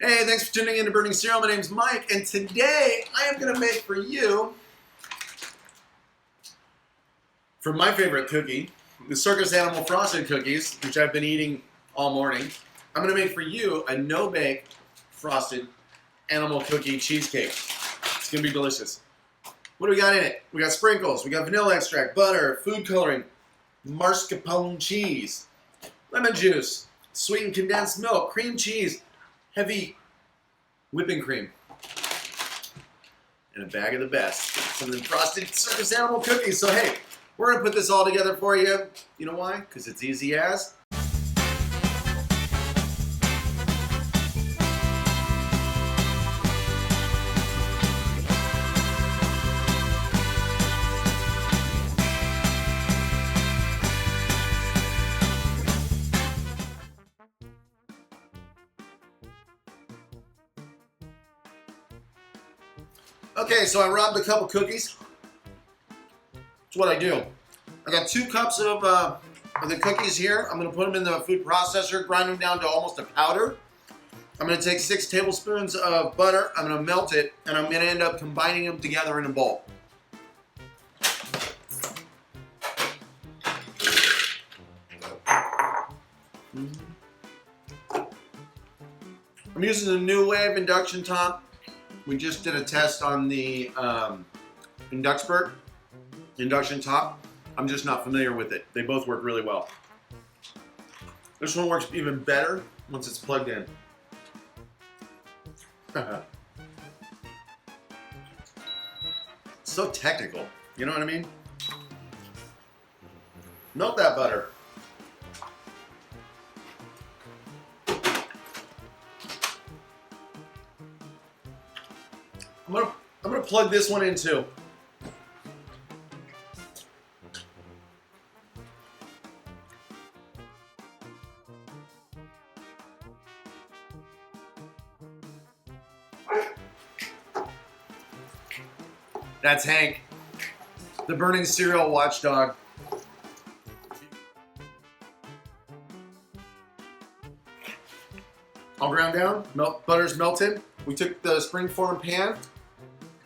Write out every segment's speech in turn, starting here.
Hey, thanks for tuning in to Burning Cereal. My name's Mike, and today I am going to make for you, from my favorite cookie, the Circus Animal Frosted Cookies, which I've been eating all morning. I'm going to make for you a no-bake frosted animal cookie cheesecake. It's going to be delicious. What do we got in it? We got sprinkles, we got vanilla extract, butter, food coloring, mascarpone cheese, lemon juice, sweetened condensed milk, cream cheese, heavy whipping cream, and a bag of the best. Some of the frosted circus animal cookies. So hey, we're gonna put this all together for you. You know why? Because it's easy as. Okay, so I robbed a couple cookies. That's what I do. I got 2 cups of the cookies here. I'm gonna put them in the food processor, grind them down to almost a powder. I'm gonna take 6 tablespoons of butter, I'm gonna melt it, and I'm gonna end up combining them together in a bowl. I'm using the New Wave induction top. We just did a test on the induction top. I'm just not familiar with it. They both work really well. This one works even better once it's plugged in. So technical, you know what I mean? Melt that butter. I'm gonna plug this one in too. That's Hank, the burning cereal watchdog. All ground down, butter's melted. We took the springform pan.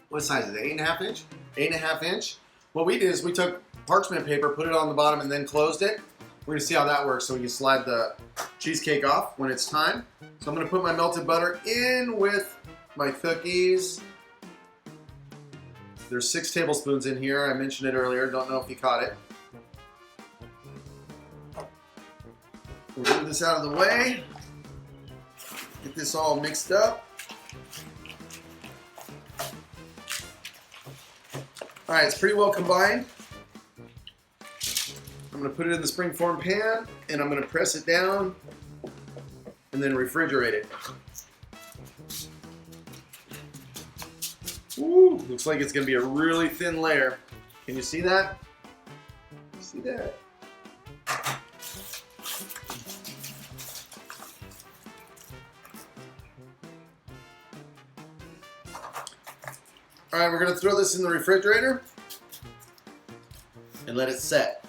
What size is it? 8.5 inch? 8.5 inch. What we did is we took parchment paper, put it on the bottom, and then closed it. We're gonna see how that works so we can slide the cheesecake off when it's time. So I'm gonna put my melted butter in with my cookies. There's 6 tablespoons in here. I mentioned it earlier. Don't know if you caught it. We'll move this out of the way. Get this all mixed up. All right, it's pretty well combined. I'm gonna put it in the springform pan and I'm gonna press it down and then refrigerate it. Ooh, looks like it's gonna be a really thin layer. Can you see that? See that? All right, we're gonna throw this in the refrigerator and let it set.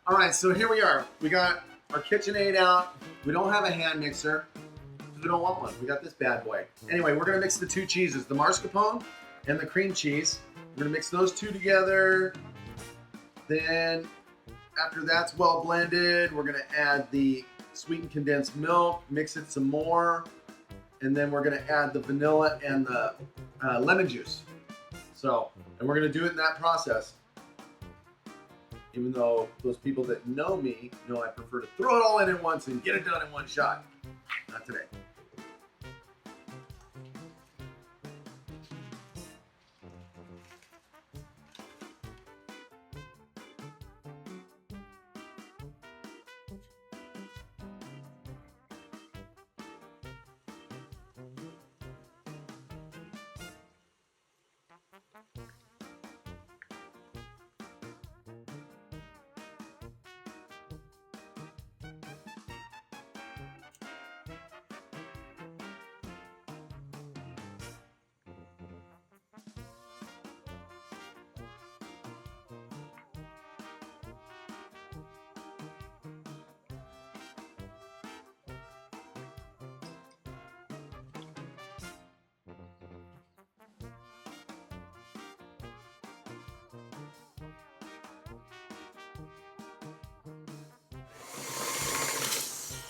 All right, so here we are. We got our KitchenAid out. We don't have a hand mixer because we don't want one. We got this bad boy. Anyway, we're gonna mix the 2 cheeses, the mascarpone and the cream cheese. We're gonna mix those 2 together. Then after that's well blended, we're gonna add the sweetened condensed milk, mix it some more. And then we're gonna add the vanilla and the lemon juice. So, and we're gonna do it in that process. Even though those people that know me know I prefer to throw it all in at once and get it done in one shot. Not today.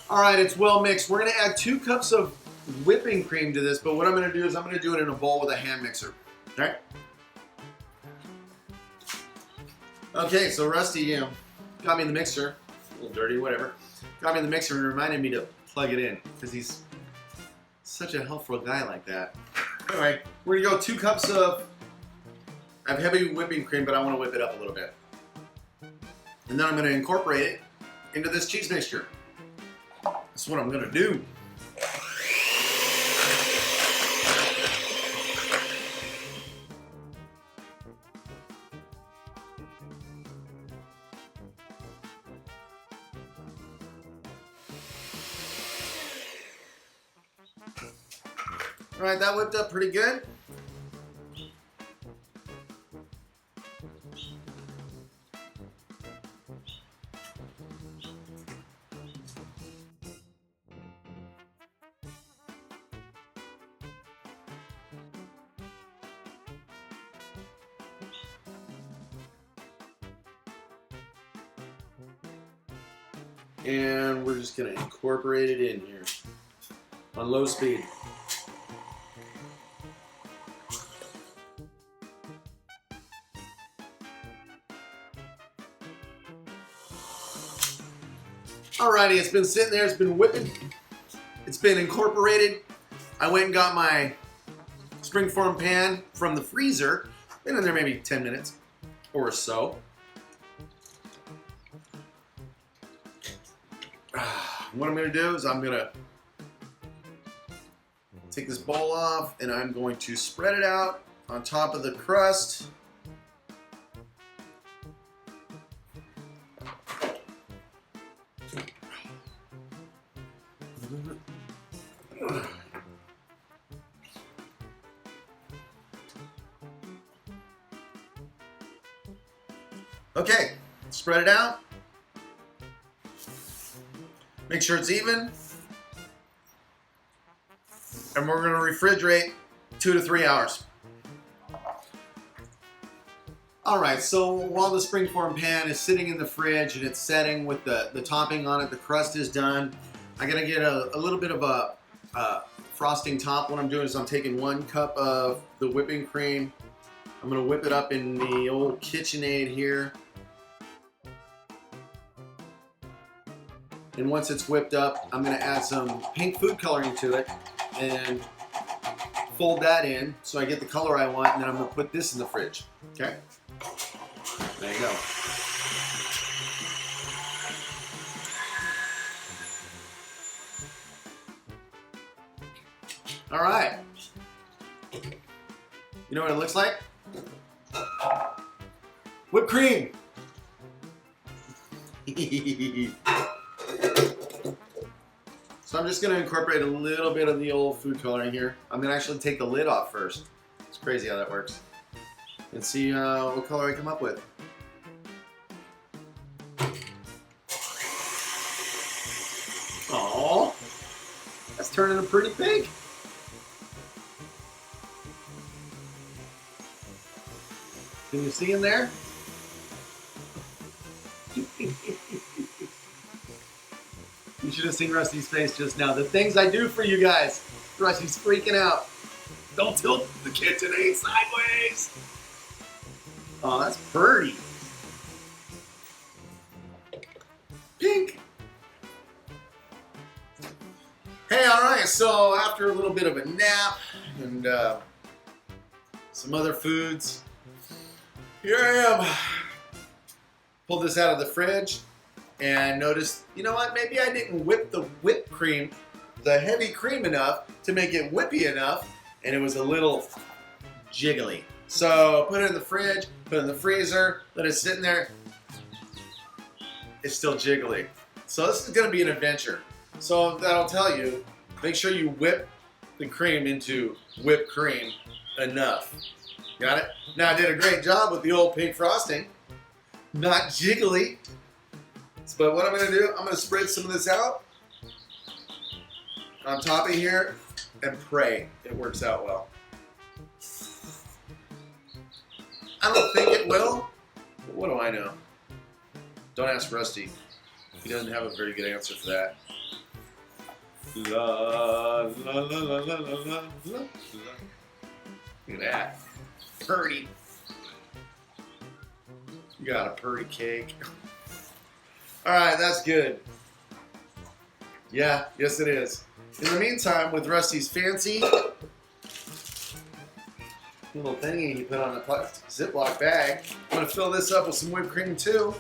All right, it's well mixed. We're gonna add 2 cups of whipping cream to this, but what I'm gonna do is I'm gonna do it in a bowl with a hand mixer. All right? Okay, so Rusty, you know, got me in the mixer. A little dirty, whatever. Got me in the mixer and reminded me to plug it in because he's such a helpful guy like that. Anyway, we're gonna go 2 cups of, I have heavy whipping cream, but I wanna whip it up a little bit. And then I'm gonna incorporate it into this cheese mixture. That's what I'm gonna do. All right, that whipped up pretty good. And we're just gonna incorporate it in here on low speed. Alrighty, it's been sitting there, it's been whipping, it's been incorporated. I went and got my springform pan from the freezer. Been in there maybe 10 minutes or so. What I'm gonna do is I'm gonna take this bowl off and I'm going to spread it out on top of the crust. Okay, spread it out. Make sure it's even. And we're gonna refrigerate 2 to 3 hours. All right, so while the springform pan is sitting in the fridge and it's setting with the topping on it, the crust is done, I gotta get a little bit of a frosting top. What I'm doing is I'm taking 1 cup of the whipping cream. I'm gonna whip it up in the old KitchenAid here. And once it's whipped up, I'm gonna add some pink food coloring to it and fold that in so I get the color I want, and then I'm gonna put this in the fridge, okay? There you go. All right. You know what it looks like? Whipped cream. So I'm just gonna incorporate a little bit of the old food coloring here. I'm gonna actually take the lid off first. It's crazy how that works. And see what color I come up with. Aww, that's turning a pretty pink. Can you see in there? You should have seen Rusty's face just now. The things I do for you guys. Rusty's freaking out. Don't tilt the KitchenAid sideways. Oh, that's pretty. Pink. Hey, all right, so after a little bit of a nap and some other foods, here I am. Pulled this out of the fridge and noticed, you know what, maybe I didn't whip the whipped cream, the heavy cream enough to make it whippy enough, and it was a little jiggly. So put it in the fridge, put it in the freezer, let it sit in there. It's still jiggly. So this is gonna be an adventure. So that'll tell you, make sure you whip the cream into whipped cream enough. Got it? Now I did a great job with the old pink frosting. Not jiggly. But what I'm gonna do, I'm gonna spread some of this out on top of here and pray it works out well. I don't think it will, but what do I know? Don't ask Rusty. He doesn't have a very good answer for that. La, la, la, la, la, la, la, la. Look at that. Purdy. You got a purdy cake. All right, that's good. Yeah, yes it is. In the meantime, with Rusty's fancy little thingy he put on a Ziploc bag, I'm gonna fill this up with some whipped cream too.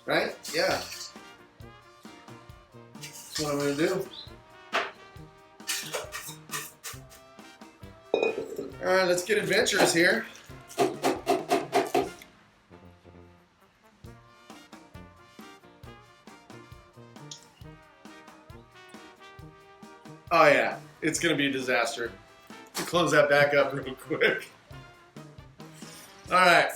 Right? Yeah. That's what I'm gonna do. All right, let's get adventurous here. Oh yeah, it's gonna be a disaster. Close that back up real quick. All right.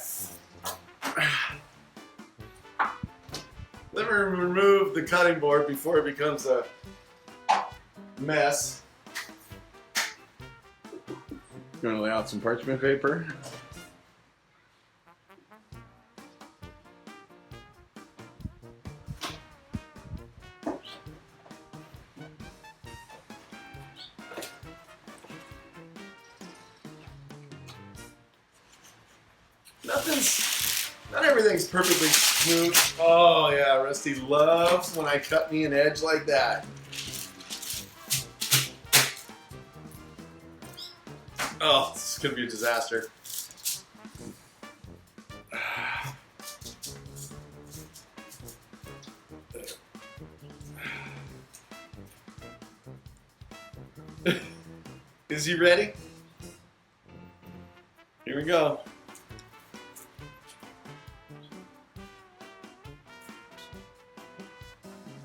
Let me remove the cutting board before it becomes a mess. You want to lay out some parchment paper? Not everything's perfectly smooth. Oh yeah, Rusty loves when I cut me an edge like that. Oh, this is gonna be a disaster. Is he ready? Here we go.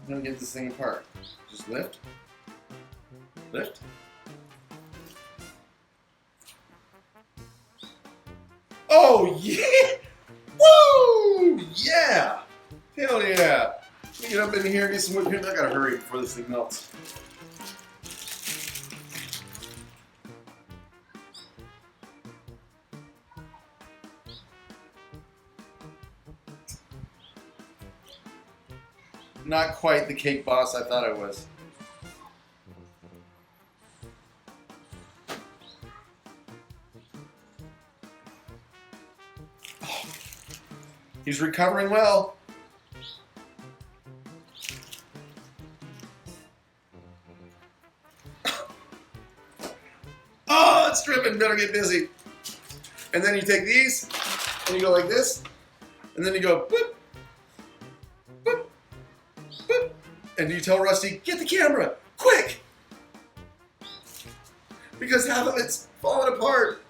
I'm gonna get this thing apart. Just lift. Lift. Oh yeah! Woo! Yeah! Hell yeah! Let me get up in here and get some whipped cream. I gotta hurry before this thing melts. Not quite the cake boss I thought I was. Oh, he's recovering well. Oh, it's dripping. Better get busy. And then you take these, and you go like this, and then you go boop. And you tell Rusty, get the camera, quick! Because half of it's falling apart.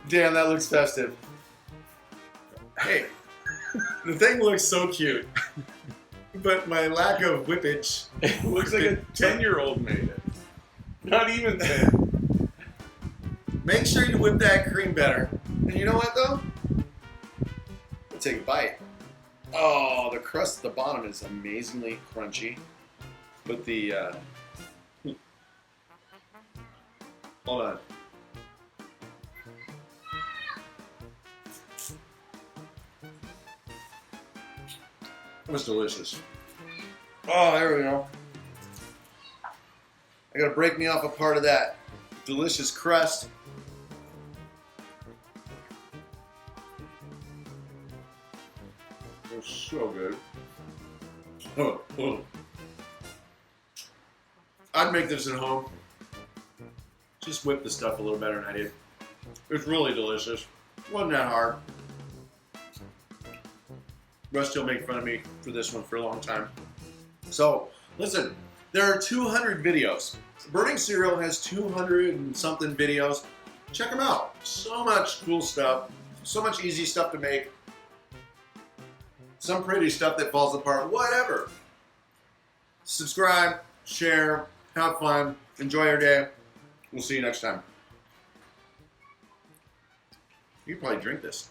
Damn, that looks festive. Hey, the thing looks so cute, but my lack of whippage. It looks like a 10-year-old made it. Not even 10. Make sure you whip that cream better. And you know what though? I'll take a bite. Oh, the crust at the bottom is amazingly crunchy. But the, hold on. That was delicious. Oh, there we go. I gotta break me off a part of that delicious crust. It's so good. Oh, oh. I'd make this at home. Just whip the stuff a little better than I did. It's really delicious. Wasn't that hard. Rusty will make fun of me for this one for a long time. So, listen, there are 200 videos. Burning Cereal has 200 and something videos. Check them out. So much cool stuff. So much easy stuff to make. Some pretty stuff that falls apart. Whatever. Subscribe, share, have fun, enjoy your day. We'll see you next time. You could probably drink this.